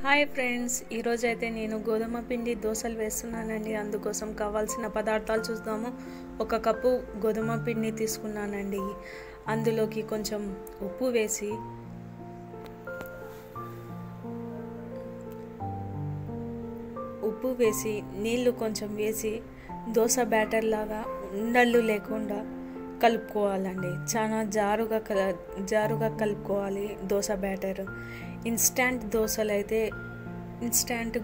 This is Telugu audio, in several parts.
హాయ్ ఫ్రెండ్స్, ఈరోజైతే నేను గోధుమ పిండి దోశలు వేస్తున్నానండి. అందుకోసం కావాల్సిన పదార్థాలు చూద్దాము. 1 కప్పు గోధుమ పిండి తీసుకున్నానండి. అందులోకి కొంచెం ఉప్పు వేసి నీళ్లు కొంచెం వేసి దోశ బ్యాటర్ లాగా ఉండలు లేకుండా కలుపుకోవాలండి. చాలా జారుగా కలుపుకోవాలి దోశ బ్యాటర్. ఇన్స్టాంట్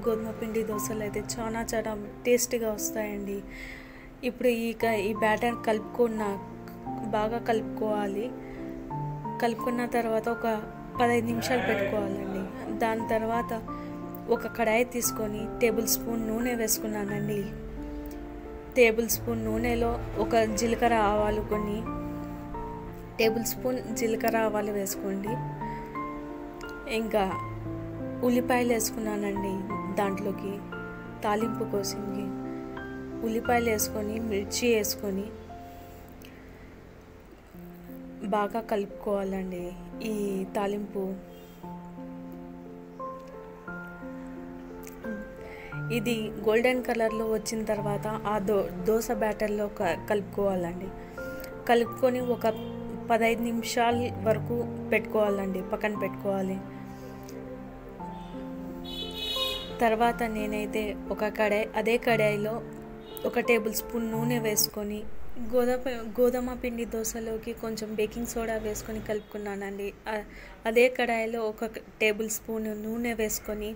గోధుమ పిండి దోశలు అయితే చాలా టేస్టీగా వస్తాయండి. ఇప్పుడు ఈ బ్యాటర్ బాగా కలుపుకోవాలి. కలుపుకున్న తర్వాత ఒక 15 నిమిషాలు పెట్టుకోవాలండి. దాని తర్వాత ఒక కడాయి తీసుకొని టేబుల్ స్పూన్ నూనె వేసుకున్నానండి. టేబుల్ స్పూన్ నూనెలో ఒక జీలకర్ర ఆవాలు టేబుల్ స్పూన్ జీలకర్ర ఆవాలు వేసుకోండి. ఇంకా ఉల్లిపాయలు వేసుకున్నానండి. దాంట్లోకి తాలింపు కోసం ఉల్లిపాయలు వేసుకొని మిర్చి వేసుకొని బాగా కలుపుకోవాలండి. ఈ తాలింపు ఇది గోల్డెన్ కలర్లో వచ్చిన తర్వాత ఆ దోశ బ్యాటర్లో కలుపుకోవాలండి. కలుపుకొని ఒక 15 నిమిషాల వరకు పెట్టుకోవాలండి, పక్కన పెట్టుకోవాలి. తర్వాత నేనైతే అదే కడాయిలో 1 టేబుల్ స్పూన్ నూనె వేసుకొని గోధుమ పిండి దోశలోకి కొంచెం బేకింగ్ సోడా వేసుకొని కలుపుకున్నానండి. అదే కడాయిలో 1 టేబుల్ స్పూన్ నూనె వేసుకొని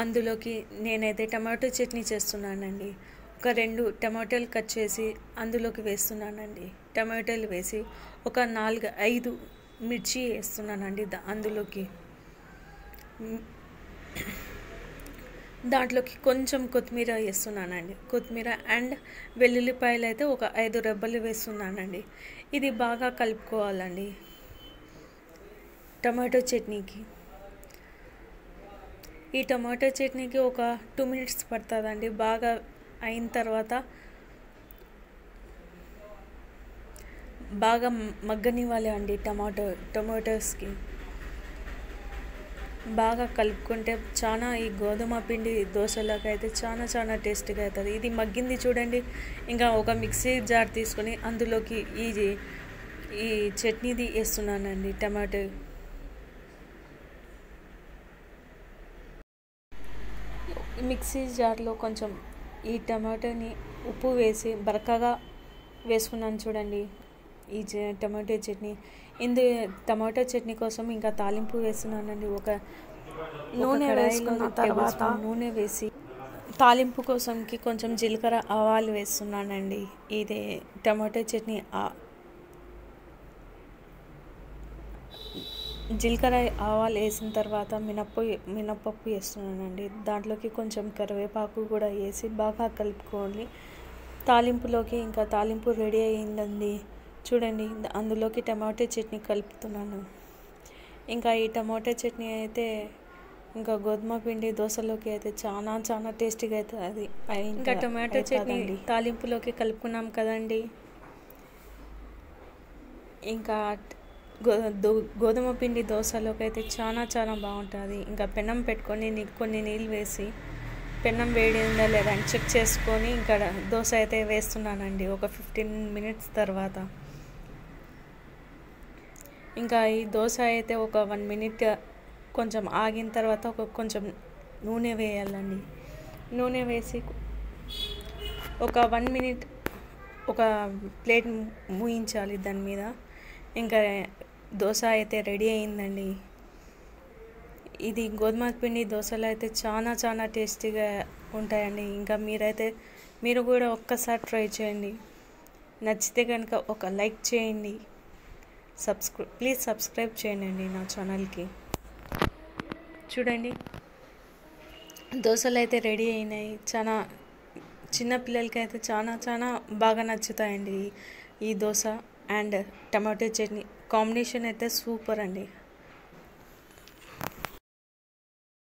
అందులోకి నేనైతే టమాటో చట్నీ చేస్తున్నానండి. ఒక 2 టమాటాలు కట్ చేసి అందులోకి వేస్తున్నానండి. టమాటాలు వేసి ఒక 4-5 మిర్చి వేస్తున్నానండి. దాంట్లోకి కొంచెం కొత్తిమీర వేస్తున్నానండి. కొత్తిమీర అండ్ వెల్లుల్లిపాయలు అయితే ఒక 5 రెబ్బలు వేస్తున్నానండి. ఇది బాగా కలుపుకోవాలండి టమాటో చట్నీకి. ఈ టమాటో చట్నీకి ఒక 2 మినిట్స్ పడుతుందండి. బాగా అయిన తర్వాత బాగా మగ్గనివ్వాలి అండి. టమాటోస్కి బాగా కలుపుకుంటే ఈ గోధుమ పిండి దోశలోకి అయితే చాలా టేస్టీగా అవుతుంది. ఇది మగ్గింది చూడండి. ఇంకా ఒక మిక్సీ జార్ తీసుకొని అందులోకి ఈ చట్నీది వేస్తున్నానండి. టమాటో మిక్సీ జార్లో కొంచెం ఈ టమాటోని ఉప్పు వేసి బరకగా వేసుకున్నాను చూడండి. ఈ టమాటో చట్నీ టమాటో చట్నీ కోసం ఇంకా తాలింపు వేస్తున్నానండి. ఒక నూనె వేసుకున్న తర్వాత నూనె వేసి తాలింపు కోసంకి కొంచెం జీలకర్ర ఆవాలు వేస్తున్నానండి. ఇదే టమాటో చట్నీ జీలకర్ర ఆవాలు వేసిన తర్వాత మినప్పప్పు వేస్తున్నానండి. దాంట్లోకి కొంచెం కరివేపాకు కూడా వేసి బాగా కలుపుకోవాలి. తాలింపు రెడీ అయ్యిందండి చూడండి. అందులోకి టమాటో చట్నీ కలుపుతున్నాను. ఇంకా ఈ టమాటో చట్నీ అయితే ఇంకా గోధుమ పిండి దోశలోకి అయితే చాలా టేస్టీగా అవుతుంది. ఇంకా టమాటో చట్నీ తాలింపులోకి కలుపుకున్నాం కదండి. ఇంకా గోధుమ పిండి దోశలోకి అయితే చాలా బాగుంటుంది. ఇంకా పెనం పెట్టుకొని కొన్ని నీళ్ళు వేసి పెనం వేడి ఉందా లేదా అని చెక్ చేసుకొని ఇంకా దోశ అయితే వేస్తున్నానండి. ఒక 15 మినిట్స్ తర్వాత ఇంకా ఈ దోశ అయితే ఒక 1 మినిట్ కొంచెం ఆగిన తర్వాత కొంచెం నూనె వేయాలండి. నూనె వేసి ఒక 1 మినిట్ ఒక ప్లేట్ మూయించాలి దాని మీద. ఇంకా దోశ అయితే రెడీ అయిందండి. ఇది గోధుమ పిండి దోశలు అయితే చాలా టేస్టీగా ఉంటాయండి. ఇంకా మీరు కూడా ఒక్కసారి ట్రై చేయండి. నచ్చితే కనుక ఒక లైక్ చేయండి. ప్లీజ్ సబ్స్క్రైబ్ చేయండి నా ఛానల్కి. చూడండి దోశలు అయితే రెడీ అయినాయి. చిన్న పిల్లలకి అయితే చాలా బాగా నచ్చుతాయండి ఈ dosa and tomato chutney. Combination అయితే సూపర్ అండి.